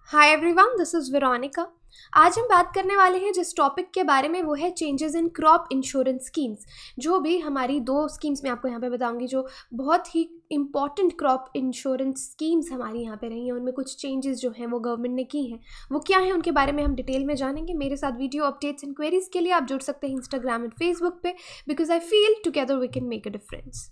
Hi everyone, this is Veronica. आज हम बात करने वाले हैं जिस टॉपिक के बारे में वो है changes in crop insurance schemes. जो भी हमारी दो स्कीम्स मैं आपको यहाँ पे बताऊंगी जो बहुत ही इंपॉर्टेंट क्रॉप इंश्योरेंस स्कीम्स हमारी यहाँ पे रही हैं, उनमें कुछ चेंजेस जो हैं वो गवर्नमेंट ने की हैं, वो क्या है उनके बारे में हम डिटेल में जानेंगे। मेरे साथ वीडियो अपडेट्स एंड क्वेरीज के लिए आप जुड़ सकते हैं इंस्टाग्राम एंड फेसबुक पे, because I feel together we can make a difference.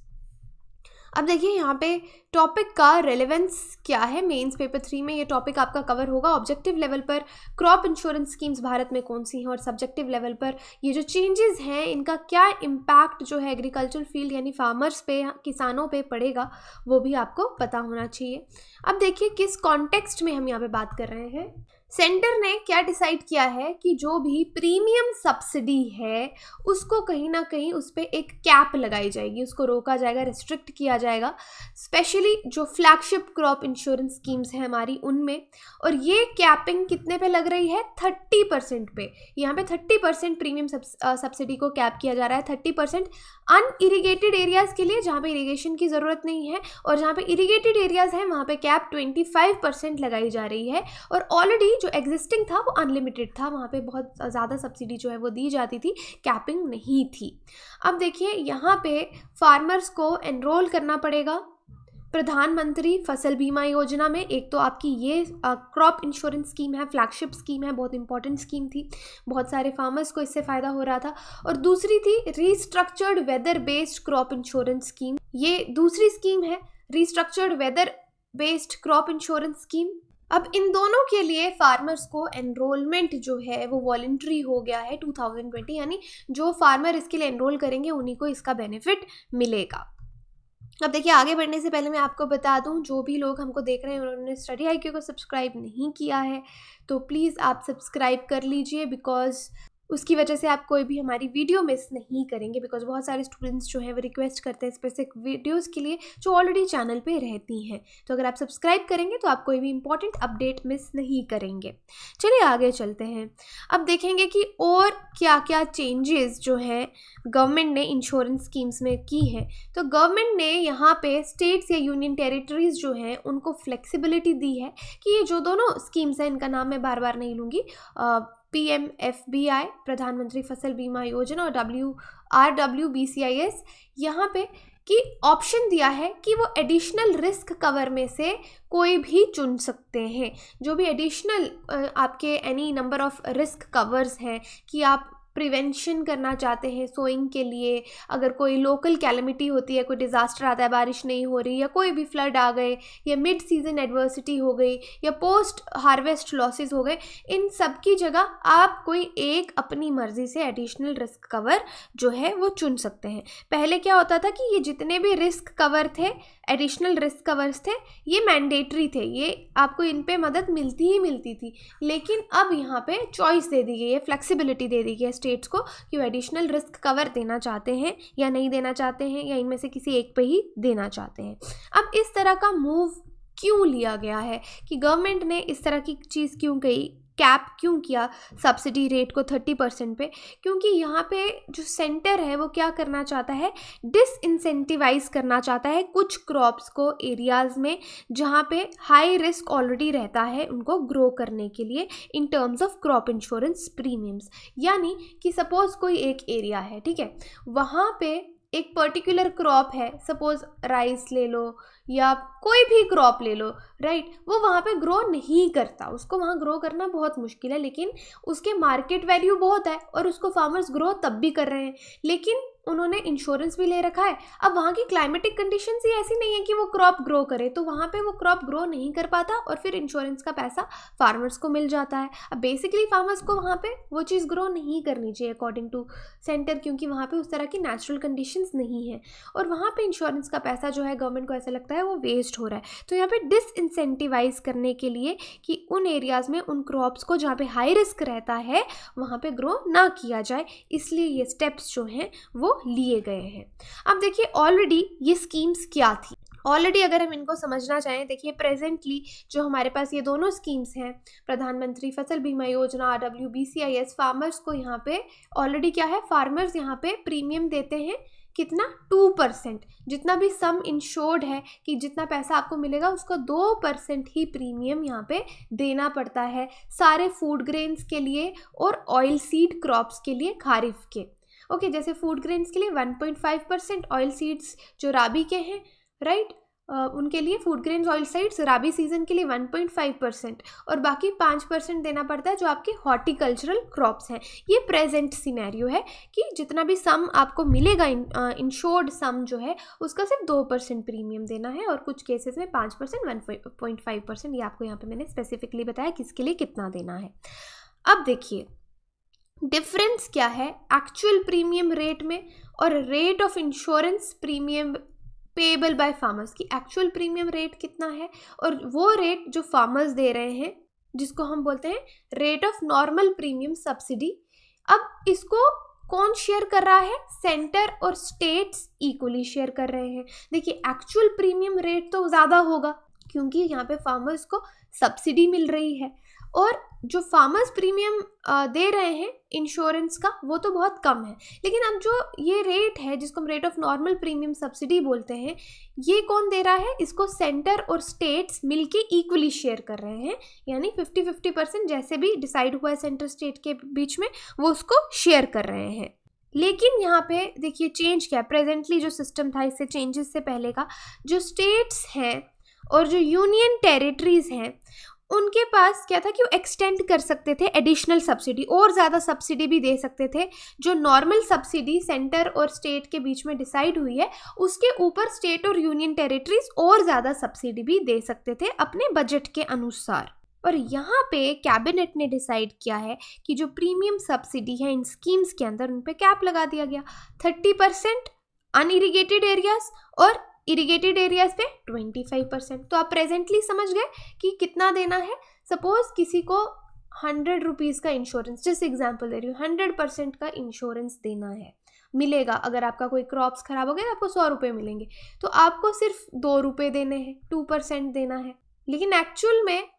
अब देखिए यहाँ पे टॉपिक का रेलेवेंस क्या है। मेंस पेपर 3 में ये टॉपिक आपका कवर होगा। ऑब्जेक्टिव लेवल पर क्रॉप इंश्योरेंस स्कीम्स भारत में कौन सी हैं और सब्जेक्टिव लेवल पर ये जो चेंजेस हैं इनका क्या इम्पैक्ट जो है एग्रीकल्चर फील्ड यानी फार्मर्स पे, किसानों पे पड़ेगा, वो भी आपको पता होना चाहिए। अब देखिए किस कॉन्टेक्स्ट में हम यहाँ पे बात कर रहे हैं। सेंटर ने क्या डिसाइड किया है कि जो भी प्रीमियम सब्सिडी है उसको कहीं ना कहीं उस पर एक कैप लगाई जाएगी, उसको रोका जाएगा, रिस्ट्रिक्ट किया जाएगा, स्पेशली जो फ्लैगशिप क्रॉप इंश्योरेंस स्कीम्स हैं हमारी उनमें। और ये कैपिंग कितने पे लग रही है? 30% पे। यहाँ पे 30% प्रीमियम सब्सिडी को कैप किया जा रहा है। 30% अनइरिगेटेड एरियाज़ के लिए जहाँ पे इरिगेशन की ज़रूरत नहीं है, और जहाँ पे इरिगेटेड एरियाज़ हैं वहाँ पे कैप 25% लगाई जा रही है। और ऑलरेडी जो एग्जिस्टिंग था वो अनलिमिटेड था, वहाँ पे बहुत ज़्यादा सब्सिडी जो है वो दी जाती थी, कैपिंग नहीं थी। अब देखिए यहाँ पे फार्मर्स को एनरोल करना पड़ेगा प्रधानमंत्री फसल बीमा योजना में। एक तो आपकी ये क्रॉप इंश्योरेंस स्कीम है, फ्लैगशिप स्कीम है, बहुत इंपॉर्टेंट स्कीम थी, बहुत सारे फार्मर्स को इससे फ़ायदा हो रहा था। और दूसरी थी restructured weather based crop insurance scheme. ये दूसरी स्कीम है, restructured weather based crop insurance scheme. अब इन दोनों के लिए फार्मर्स को एनरोलमेंट जो है वो वॉलंटरी हो गया है 2020, यानी जो फार्मर इसके लिए एनरोल करेंगे उन्हीं को इसका बेनिफिट मिलेगा। अब देखिए आगे बढ़ने से पहले मैं आपको बता दूं, जो भी लोग हमको देख रहे हैं उन्होंने स्टडी IQ को सब्सक्राइब नहीं किया है तो प्लीज़ आप सब्सक्राइब कर लीजिए, बिकॉज उसकी वजह से आप कोई भी हमारी वीडियो मिस नहीं करेंगे। बिकॉज बहुत सारे स्टूडेंट्स जो हैं वो रिक्वेस्ट करते हैं स्पेसिफिक वीडियोस के लिए जो ऑलरेडी चैनल पे रहती हैं, तो अगर आप सब्सक्राइब करेंगे तो आप कोई भी इंपॉर्टेंट अपडेट मिस नहीं करेंगे। चलिए आगे चलते हैं। अब देखेंगे कि और क्या क्या चेंजेस जो हैं गवर्नमेंट ने इंश्योरेंस स्कीम्स में की है। तो गवर्नमेंट ने यहाँ पे स्टेट्स या यूनियन टेरिटरीज जो हैं उनको फ्लेक्सिबिलिटी दी है कि ये जो दोनों स्कीम्स हैं, इनका नाम मैं बार बार नहीं लूँगी, PMFBI प्रधानमंत्री फसल बीमा योजना और RWBCIS, यहाँ पे कि ऑप्शन दिया है कि वो एडिशनल रिस्क कवर में से कोई भी चुन सकते हैं। जो भी एडिशनल आपके any number of risk covers हैं कि आप प्रिवेंशन करना चाहते हैं सोइंग के लिए, अगर कोई लोकल कैलेमिटी होती है, कोई डिज़ास्टर आता है, बारिश नहीं हो रही या कोई भी फ्लड आ गए या मिड सीजन एडवर्सिटी हो गई या पोस्ट हार्वेस्ट लॉसेस हो गए, इन सब की जगह आप कोई एक अपनी मर्जी से एडिशनल रिस्क कवर जो है वो चुन सकते हैं। पहले क्या होता था कि ये जितने भी रिस्क कवर थे, एडिशनल रिस्क कवर्स थे, ये मैंडेटरी थे, ये आपको इन पे मदद मिलती ही मिलती थी। लेकिन अब यहाँ पे चॉइस दे दी गई है, फ्लेक्सिबिलिटी दे दी गई है स्टेट्स को कि वो एडिशनल रिस्क कवर देना चाहते हैं या नहीं देना चाहते हैं, या इनमें से किसी एक पे ही देना चाहते हैं। अब इस तरह का मूव क्यों लिया गया है कि गवर्नमेंट ने इस तरह की चीज़ क्यों कही, कैप क्यों किया सब्सिडी रेट को 30% पे? क्योंकि यहाँ पे जो सेंटर है वो क्या करना चाहता है, डिसइंसेंटिवाइज करना चाहता है कुछ क्रॉप्स को एरियाज़ में जहाँ पे हाई रिस्क ऑलरेडी रहता है उनको ग्रो करने के लिए in terms of crop insurance premiums. यानी कि सपोज कोई एक एरिया है, ठीक है, वहाँ पे एक पर्टिकुलर क्रॉप है, सपोज राइस ले लो या कोई भी क्रॉप ले लो, राइट, वो वहाँ पे ग्रो नहीं करता, उसको वहाँ ग्रो करना बहुत मुश्किल है, लेकिन उसके मार्केट वैल्यू बहुत है और उसको फार्मर्स ग्रो तब भी कर रहे हैं, लेकिन उन्होंने इंश्योरेंस भी ले रखा है। अब वहाँ की क्लाइमेटिक कंडीशंस ही ऐसी नहीं है कि वो क्रॉप ग्रो करे, तो वहाँ पे वो क्रॉप ग्रो नहीं कर पाता और फिर इंश्योरेंस का पैसा फार्मर्स को मिल जाता है। अब बेसिकली फार्मर्स को वहाँ पे वो चीज़ ग्रो नहीं करनी चाहिए अकॉर्डिंग टू सेंटर, क्योंकि वहाँ पे उस तरह की नेचुरल कंडीशंस नहीं है और वहाँ पे इंश्योरेंस का पैसा जो है गवर्नमेंट को ऐसा लगता है वो वेस्ट हो रहा है। तो यहाँ पे डिसइंसेंटिवाइज करने के लिए कि उन एरियाज़ में उन क्रॉप्स को जहाँ पे हाई रिस्क रहता है वहाँ पे ग्रो ना किया जाए, इसलिए ये स्टेप्स जो हैं वो लिए गए हैं। अब देखिए ऑलरेडी ये स्कीम्स क्या थी। ऑलरेडी अगर हम इनको समझना चाहें, देखिए प्रेजेंटली जो हमारे पास ये दोनों स्कीम्स हैं, प्रधानमंत्री फसल बीमा योजना RWBCIS, फार्मर्स को यहाँ पे ऑलरेडी क्या है, फार्मर्स यहाँ पे प्रीमियम देते हैं कितना 2%, जितना भी सम इंश्योर्ड है कि जितना पैसा आपको मिलेगा उसका 2% ही प्रीमियम यहाँ पे देना पड़ता है सारे फूड ग्रेन्स के लिए और ऑयल सीड क्रॉप्स के लिए, खारिफ के। ओके, जैसे फूड ग्रेन्स के लिए 1.5%, ऑयल सीड्स जो राबी के हैं, राइट, उनके लिए फूड ग्रेन्स ऑयल सीड्स राबी सीजन के लिए 1.5%, और बाकी 5% देना पड़ता है जो आपके हॉर्टिकल्चरल क्रॉप्स हैं। ये प्रेजेंट सिनेरियो है कि जितना भी सम आपको मिलेगा इंश्योर्ड सम जो है उसका सिर्फ 2% प्रीमियम देना है, और कुछ केसेस में 5%, 1.5%, ये आपको यहाँ पे मैंने स्पेसिफिकली बताया किसके लिए कितना देना है। अब देखिए डिफरेंस क्या है एक्चुअल प्रीमियम रेट में और rate of insurance premium payable by farmers की। एक्चुअल प्रीमियम रेट कितना है और वो रेट जो फार्मर्स दे रहे हैं जिसको हम बोलते हैं rate of normal premium subsidy. अब इसको कौन शेयर कर रहा है? सेंटर और स्टेट्स इक्वली शेयर कर रहे हैं। देखिए एक्चुअल प्रीमियम रेट तो ज़्यादा होगा क्योंकि यहाँ पे फार्मर्स को सब्सिडी मिल रही है, और जो फार्मर्स प्रीमियम दे रहे हैं इंश्योरेंस का वो तो बहुत कम है। लेकिन अब जो ये रेट है जिसको हम rate of normal premium subsidy बोलते हैं, ये कौन दे रहा है? इसको सेंटर और स्टेट्स मिलके इक्वली शेयर कर रहे हैं, यानी 50-50% जैसे भी डिसाइड हुआ है सेंटर स्टेट के बीच में वो उसको शेयर कर रहे हैं। लेकिन यहाँ पे देखिए चेंज क्या है, प्रेजेंटली जो सिस्टम था इससे चेंजेस से पहले का, जो स्टेट्स हैं और जो यूनियन टेरिटरीज हैं उनके पास क्या था कि वो एक्सटेंड कर सकते थे एडिशनल सब्सिडी, और ज़्यादा सब्सिडी भी दे सकते थे। जो नॉर्मल सब्सिडी सेंटर और स्टेट के बीच में डिसाइड हुई है उसके ऊपर स्टेट और यूनियन टेरिटरीज और ज़्यादा सब्सिडी भी दे सकते थे अपने बजट के अनुसार। और यहाँ पे कैबिनेट ने डिसाइड किया है कि जो प्रीमियम सब्सिडी है इन स्कीम्स के अंदर उन पे कैप लगा दिया गया, 30% अनइरिगेटेड एरियाज और इरिगेटेड एरियाज पे 25%। तो आप प्रेजेंटली समझ गए कि कितना देना है। सपोज किसी को 100 रुपीज़ का इंश्योरेंस, जिस एग्जांपल दे रही हूँ, 100% का इंश्योरेंस देना है, मिलेगा। अगर आपका कोई क्रॉप्स खराब हो गया तो आपको 100 रुपये मिलेंगे, तो आपको सिर्फ 2 रुपये देने हैं, 2% देना है। लेकिन एक्चुअल में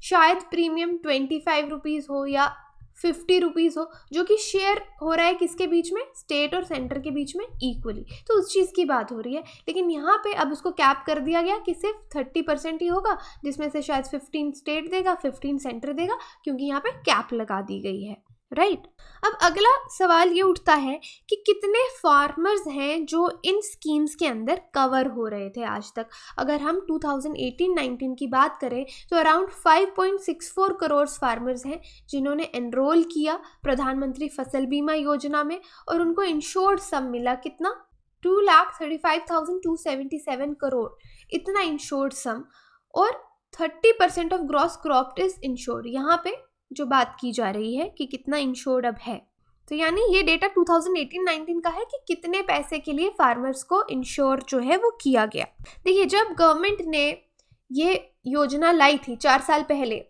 शायद प्रीमियम 25 रुपीज़ हो या 50 रुपीज़ हो, जो कि शेयर हो रहा है किसके बीच में? स्टेट और सेंटर के बीच में इक्वली। तो उस चीज़ की बात हो रही है। लेकिन यहाँ पे अब उसको कैप कर दिया गया कि सिर्फ 30% ही होगा, जिसमें से शायद 15 स्टेट देगा, 15 सेंटर देगा, क्योंकि यहाँ पे कैप लगा दी गई है, राइट। अब अगला सवाल ये उठता है कि कितने फार्मर्स हैं जो इन स्कीम्स के अंदर कवर हो रहे थे आज तक। अगर हम 2018-19 की बात करें तो अराउंड 5.64 करोड़ फार्मर्स हैं जिन्होंने एनरोल किया प्रधानमंत्री फसल बीमा योजना में, और उनको इंश्योर्ड सम मिला कितना? 2,35,277 करोड़, इतना इंश्योर्ड सम, और 30% of gross crop is insured. यहाँ पे जो बात की जा रही है कि कितना इंश्योर्ड अब है, तो यानी ये डेटा 2018-19 का है कि कितने पैसे के लिए फार्मर्स को इंश्योर जो है वो किया गया। देखिए जब गवर्नमेंट ने ये योजना लाई थी 4 साल पहले,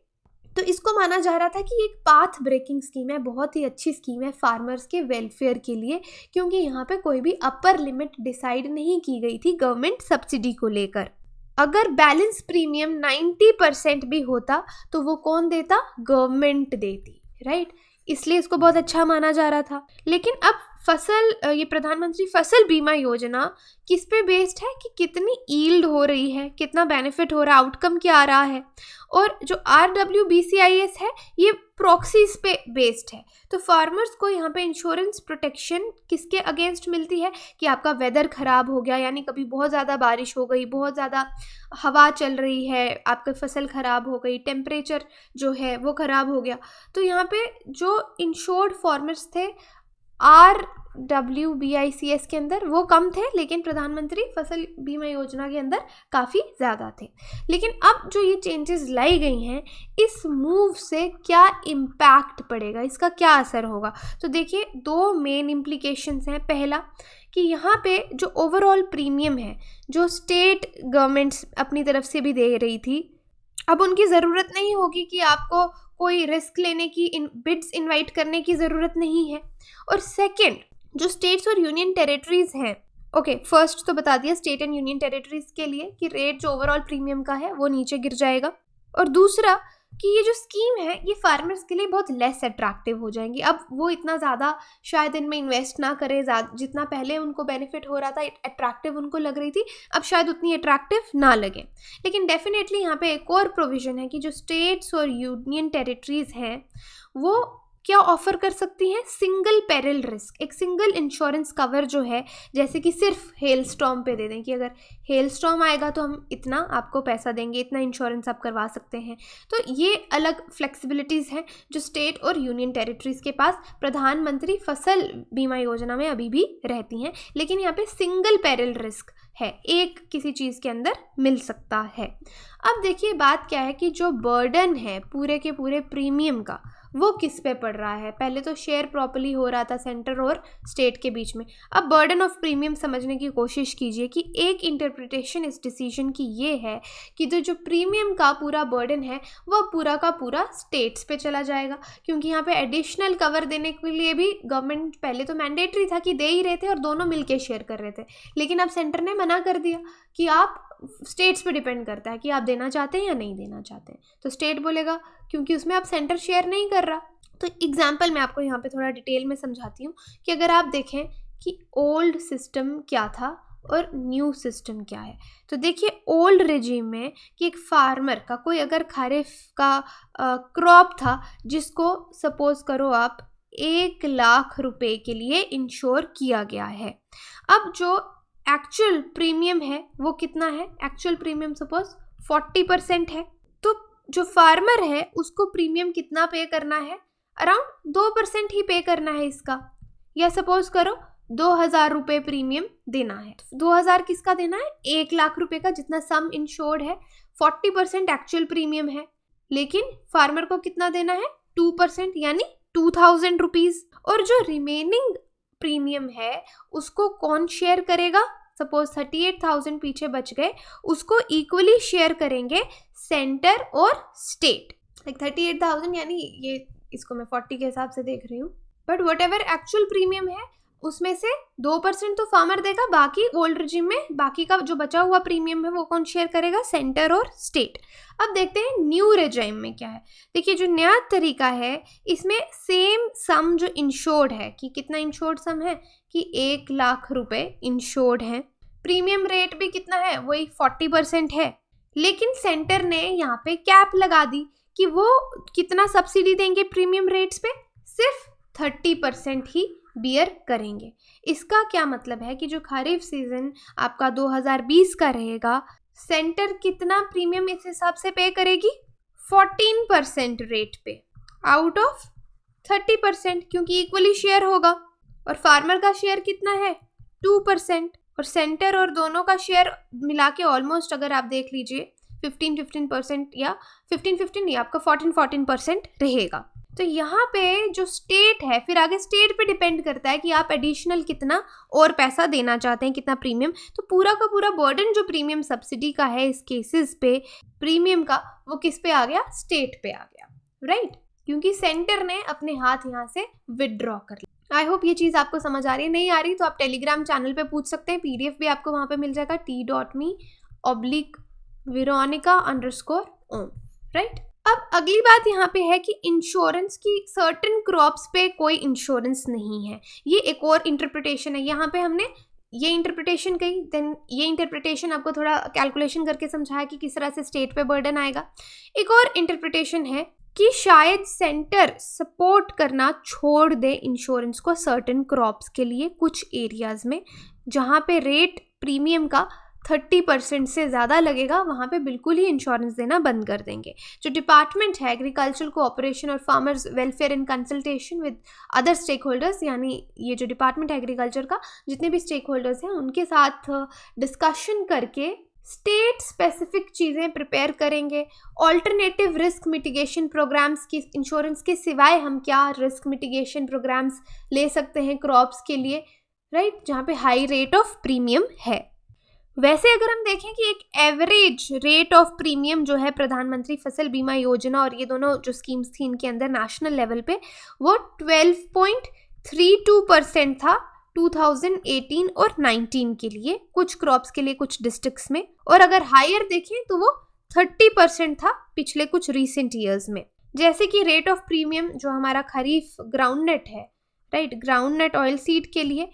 तो इसको माना जा रहा था कि एक पाथ ब्रेकिंग स्कीम है, बहुत ही अच्छी स्कीम है फार्मर्स के वेलफेयर के लिए, क्योंकि यहाँ पे कोई भी अपर लिमिट डिसाइड नहीं की गई थी गवर्नमेंट सब्सिडी को लेकर। अगर बैलेंस प्रीमियम 90% भी होता तो वो कौन देता? गवर्नमेंट देती, राइट। इसलिए इसको बहुत अच्छा माना जा रहा था। लेकिन अब ये प्रधानमंत्री फसल बीमा योजना किस पे बेस्ड है कि कितनी यील्ड हो रही है, कितना बेनिफिट हो रहा है, आउटकम क्या आ रहा है। और जो RWBCIS है ये प्रॉक्सीज पे बेस्ड है। तो फार्मर्स को यहाँ पे इंश्योरेंस प्रोटेक्शन किसके अगेंस्ट मिलती है कि आपका वेदर ख़राब हो गया, यानी कभी बहुत ज़्यादा बारिश हो गई, बहुत ज़्यादा हवा चल रही है, आपकी फसल ख़राब हो गई, टेम्परेचर जो है वो ख़राब हो गया, तो यहाँ पे जो इंश्योर्ड फार्मर्स थे RWBICS के अंदर वो कम थे, लेकिन प्रधानमंत्री फसल बीमा योजना के अंदर काफ़ी ज़्यादा थे। लेकिन अब जो ये चेंजेस लाई गई हैं, इस मूव से क्या इम्पैक्ट पड़ेगा, इसका क्या असर होगा? तो देखिए 2 मेन इम्प्लीकेशंस हैं। पहला कि यहाँ पे जो ओवरऑल प्रीमियम है जो स्टेट गवर्नमेंट्स अपनी तरफ से भी दे रही थी, अब उनकी ज़रूरत नहीं होगी कि आपको कोई रिस्क लेने की, बिड्स इनवाइट करने की ज़रूरत नहीं है। और सेकंड, जो स्टेट्स और यूनियन टेरिटरीज हैं, ओके फर्स्ट तो बता दिया स्टेट एंड यूनियन टेरिटरीज के लिए कि रेट जो ओवरऑल प्रीमियम का है वो नीचे गिर जाएगा। और दूसरा कि ये जो स्कीम है ये फार्मर्स के लिए बहुत लेस अट्रैक्टिव हो जाएंगी। अब वो इतना ज़्यादा शायद इनमें इन्वेस्ट ना करें, जितना पहले उनको बेनिफिट हो रहा था, अट्रैक्टिव उनको लग रही थी, अब शायद उतनी अट्रैक्टिव ना लगे। लेकिन डेफिनेटली यहाँ पे एक और प्रोविज़न है कि जो स्टेट्स और यूनियन टेरिटरीज़ हैं वो क्या ऑफर कर सकती हैं, सिंगल पेरिल रिस्क, एक सिंगल इंश्योरेंस कवर जो है, जैसे कि सिर्फ हेल स्टॉर्म पे दे दें कि अगर हेल स्टॉर्म आएगा तो हम इतना आपको पैसा देंगे, इतना इंश्योरेंस आप करवा सकते हैं। तो ये अलग फ्लेक्सिबिलिटीज़ हैं जो स्टेट और यूनियन टेरिटरीज़ के पास प्रधानमंत्री फसल बीमा योजना में अभी भी रहती हैं। लेकिन यहाँ पे सिंगल पेरिल रिस्क है, एक किसी चीज़ के अंदर मिल सकता है। अब देखिए बात क्या है कि जो बर्डन है पूरे के पूरे प्रीमियम का वो किस पे पड़ रहा है। पहले तो शेयर प्रॉपर्ली हो रहा था सेंटर और स्टेट के बीच में, अब बर्डन ऑफ प्रीमियम समझने की कोशिश कीजिए कि एक इंटरप्रिटेशन इस डिसीजन की ये है कि जो प्रीमियम का पूरा बर्डन है वो पूरा का पूरा स्टेट्स पे चला जाएगा, क्योंकि यहाँ पे एडिशनल कवर देने के लिए भी गवर्नमेंट पहले तो मैंडेटरी था कि दे ही रहे थे और दोनों मिलके शेयर कर रहे थे, लेकिन अब सेंटर ने मना कर दिया कि आप स्टेट्स पे डिपेंड करता है कि आप देना चाहते हैं या नहीं देना चाहते हैं। तो स्टेट बोलेगा क्योंकि उसमें आप सेंटर शेयर नहीं कर रहा। तो एग्जांपल मैं आपको यहाँ पे थोड़ा डिटेल में समझाती हूँ कि अगर आप देखें कि ओल्ड सिस्टम क्या था और न्यू सिस्टम क्या है। तो देखिए ओल्ड रेजिम में कि एक फार्मर का कोई अगर खरीफ का क्रॉप था जिसको सपोज करो आप 1 लाख रुपए के लिए इंश्योर किया गया है, अब जो एक्चुअल प्रीमियम है वो कितना है, एक्चुअल प्रीमियम सपोज 40% है, तो जो फार्मर है उसको प्रीमियम कितना पे करना है, अराउंड 2% ही पे करना है इसका, या सपोज करो 2000 रुपये प्रीमियम देना है। 2000 किसका देना है, 1 लाख रुपए का जितना सम इंश्योर्ड है, 40% एक्चुअल प्रीमियम है, लेकिन फार्मर को कितना देना है 2% यानी 2000 रुपीज। और जो रिमेनिंग प्रीमियम है उसको कौन शेयर करेगा, सपोज 38,000 पीछे बच गए, उसको इक्वली शेयर करेंगे सेंटर और स्टेट। लाइक 38,000 यानी ये इसको मैं 40 के हिसाब से देख रही हूँ, but what ever actual premium है उसमें से 2% तो फार्मर देगा, बाकी ओल्ड रिजिम में बाकी का जो बचा हुआ प्रीमियम है वो कौन शेयर करेगा, सेंटर और स्टेट। अब देखते हैं न्यू रिजिम में क्या है। देखिए जो नया तरीका है इसमें सेम सम जो इंश्योर्ड है कि कितना इंश्योर्ड सम है कि 1 लाख रुपए इंश्योर्ड है, प्रीमियम रेट भी कितना है वही 40% है, लेकिन सेंटर ने यहाँ पे कैप लगा दी कि वो कितना सब्सिडी देंगे प्रीमियम रेट्स पे, सिर्फ 30% ही बियर करेंगे। इसका क्या मतलब है कि जो खरीफ सीजन आपका 2020 का रहेगा, सेंटर कितना प्रीमियम इस हिसाब से पे करेगी, 14% रेट पे आउट ऑफ 30%, क्योंकि इक्वली शेयर होगा, और फार्मर का शेयर कितना है 2%, और सेंटर और दोनों का शेयर मिला के ऑलमोस्ट अगर आप देख लीजिए 15% या 15 नहीं, आपका 14% रहेगा। तो यहाँ पे जो स्टेट है, फिर आगे स्टेट पे डिपेंड करता है कि आप एडिशनल कितना और पैसा देना चाहते हैं, कितना प्रीमियम। तो पूरा का पूरा बर्डन जो प्रीमियम सब्सिडी का है इस केसेस पे प्रीमियम का, वो किस पे आ गया, स्टेट पे आ गया, राइट, क्योंकि सेंटर ने अपने हाथ यहाँ से विदड्रॉ कर लिया। आई होप ये चीज़ आपको समझ आ रही है, नहीं आ रही तो आप टेलीग्राम चैनल पे पूछ सकते हैं, PDF भी आपको वहाँ पे मिल जाएगा t.me/Veronica_om, राइट। अब अगली बात यहाँ पे है कि इंश्योरेंस की सर्टेन क्रॉप्स पे कोई इंश्योरेंस नहीं है, ये एक और इंटरप्रिटेशन है। यहाँ पे हमने ये इंटरप्रिटेशन कही, देन ये इंटरप्रिटेशन आपको थोड़ा कैलकुलेशन करके समझाया कि किस तरह से स्टेट पे बर्डन आएगा। एक और इंटरप्रिटेशन है कि शायद सेंटर सपोर्ट करना छोड़ दे इंश्योरेंस को सर्टेन क्रॉप्स के लिए कुछ एरियाज़ में, जहाँ पे रेट प्रीमियम का 30% से ज़्यादा लगेगा, वहाँ पे बिल्कुल ही इंश्योरेंस देना बंद कर देंगे। जो डिपार्टमेंट है एग्रीकल्चरल कोऑपरेशन और farmers welfare in consultation with other stakeholders, यानी ये जो डिपार्टमेंट है एग्रीकल्चर का, जितने भी स्टेक होल्डर्स हैं उनके साथ डिस्कशन करके स्टेट स्पेसिफिक चीज़ें प्रिपेयर करेंगे। ऑल्टरनेटिव रिस्क मिटिगेशन प्रोग्राम्स की इंश्योरेंस के सिवाय हम क्या रिस्क मिटिगेशन प्रोग्राम्स ले सकते हैं क्रॉप्स के लिए, राइट, जहाँ पे हाई रेट ऑफ प्रीमियम है। वैसे अगर हम देखें कि एक एवरेज रेट ऑफ प्रीमियम जो है प्रधानमंत्री फसल बीमा योजना और ये दोनों जो स्कीम्स थी इनके अंदर नेशनल लेवल पे, वो 12.32% था 2018 और 19 के लिए, कुछ क्रॉप्स के लिए कुछ डिस्ट्रिक्ट्स में, और अगर हायर देखें तो वो 30% था पिछले कुछ रिसेंट ईयर्स में। जैसे कि रेट ऑफ प्रीमियम जो हमारा खरीफ ग्राउंडनट है, राइट, ग्राउंडनट ऑयल सीड के लिए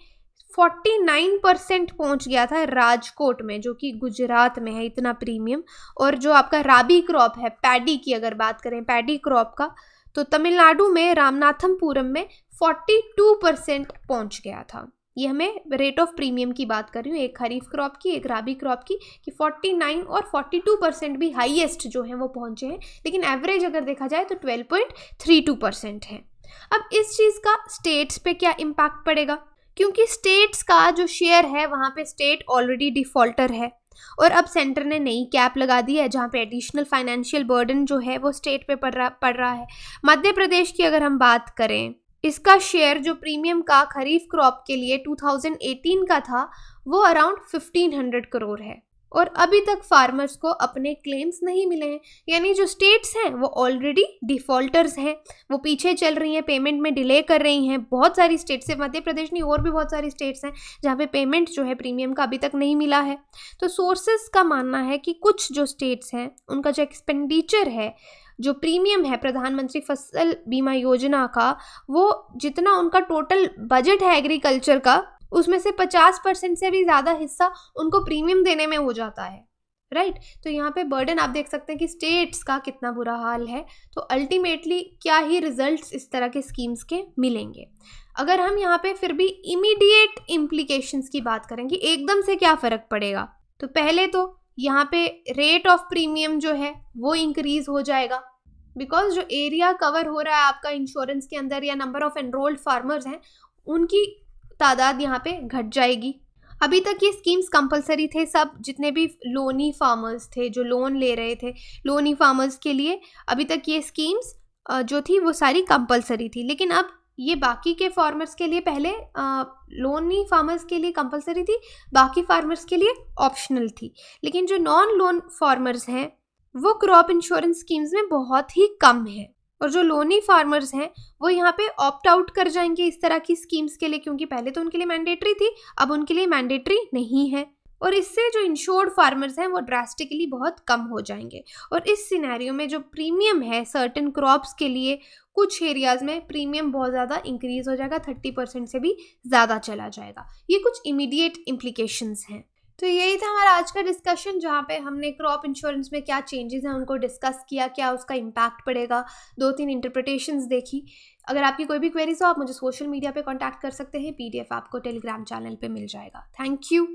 49% पहुंच गया था राजकोट में, जो कि गुजरात में है, इतना प्रीमियम। और जो आपका राबी क्रॉप है, पैडी की अगर बात करें, पैडी क्रॉप का, तो तमिलनाडु में रामनाथपुरम में 42% पहुंच गया था। ये हमें रेट ऑफ प्रीमियम की बात कर रही हूँ, एक खरीफ क्रॉप की, एक राबी क्रॉप की, कि 49 और 42% भी हाईएस्ट जो है वो पहुंचे हैं, लेकिन एवरेज अगर देखा जाए तो 12.32% है। अब इस चीज़ का स्टेट्स पे क्या इम्पैक्ट पड़ेगा, क्योंकि स्टेट्स का जो शेयर है वहाँ पे स्टेट ऑलरेडी डिफॉल्टर है, और अब सेंटर ने नई कैप लगा दी है जहाँ पे एडिशनल फाइनेंशियल बर्डन जो है वो स्टेट पे पड़ रहा है। मध्य प्रदेश की अगर हम बात करें, इसका शेयर जो प्रीमियम का खरीफ क्रॉप के लिए 2018 का था वो अराउंड 1500 करोड़ है, और अभी तक फार्मर्स को अपने क्लेम्स नहीं मिले हैं। यानी जो स्टेट्स हैं वो ऑलरेडी डिफॉल्टर्स हैं, वो पीछे चल रही हैं, पेमेंट में डिले कर रही हैं। बहुत सारी स्टेट्स हैं, मध्य प्रदेश नहीं और भी बहुत सारी स्टेट्स हैं जहाँ पे पेमेंट जो है प्रीमियम का अभी तक नहीं मिला है। तो सोर्सेस का मानना है कि कुछ जो स्टेट्स हैं उनका जो एक्सपेंडिचर है, जो प्रीमियम है प्रधानमंत्री फसल बीमा योजना का, वो जितना उनका टोटल बजट है एग्रीकल्चर का, उसमें से 50% से भी ज़्यादा हिस्सा उनको प्रीमियम देने में हो जाता है, राइट। तो यहाँ पे बर्डन आप देख सकते हैं कि स्टेट्स का कितना बुरा हाल है। तो अल्टीमेटली क्या ही रिजल्ट्स इस तरह के स्कीम्स के मिलेंगे। अगर हम यहाँ पे फिर भी इमीडिएट इम्प्लीकेशंस की बात करेंगे, एकदम से क्या फ़र्क पड़ेगा, तो पहले तो यहाँ पे रेट ऑफ प्रीमियम जो है वो इंक्रीज हो जाएगा, बिकॉज जो एरिया कवर हो रहा है आपका इंश्योरेंस के अंदर या नंबर ऑफ एनरोल्ड फार्मर्स हैं उनकी तादाद यहाँ पे घट जाएगी। अभी तक ये स्कीम्स कंपलसरी थे, सब जितने भी लोनी फार्मर्स थे जो लोन ले रहे थे, लोनी फार्मर्स के लिए अभी तक ये स्कीम्स जो थी वो सारी कंपलसरी थी। लेकिन अब ये बाकी के फार्मर्स के लिए, पहले लोनी फार्मर्स के लिए कंपलसरी थी, बाकी फार्मर्स के लिए ऑप्शनल थी। लेकिन जो नॉन लोन फार्मर्स हैं वो क्रॉप इंश्योरेंस स्कीम्स में बहुत ही कम है, और जो लोनी फार्मर्स हैं वो यहाँ पे ऑप्ट आउट कर जाएंगे इस तरह की स्कीम्स के लिए, क्योंकि पहले तो उनके लिए मैंडेटरी थी, अब उनके लिए मैंडेटरी नहीं है। और इससे जो इंश्योर्ड फार्मर्स हैं वो ड्रास्टिकली बहुत कम हो जाएंगे। और इस सिनेरियो में जो प्रीमियम है सर्टेन क्रॉप्स के लिए, कुछ एरियाज़ में प्रीमियम बहुत ज़्यादा इंक्रीज हो जाएगा, 30% से भी ज़्यादा चला जाएगा। ये कुछ इमीडिएट इम्प्लीकेशंस हैं। तो यही था हमारा आज का डिस्कशन, जहाँ पे हमने क्रॉप इंश्योरेंस में क्या चेंजेस हैं उनको डिस्कस किया, क्या उसका इम्पैक्ट पड़ेगा, 2-3 इंटरप्रिटेशंस देखी। अगर आपकी कोई भी क्वेरीज हो आप मुझे सोशल मीडिया पे कांटेक्ट कर सकते हैं, PDF आपको टेलीग्राम चैनल पे मिल जाएगा। Thank you.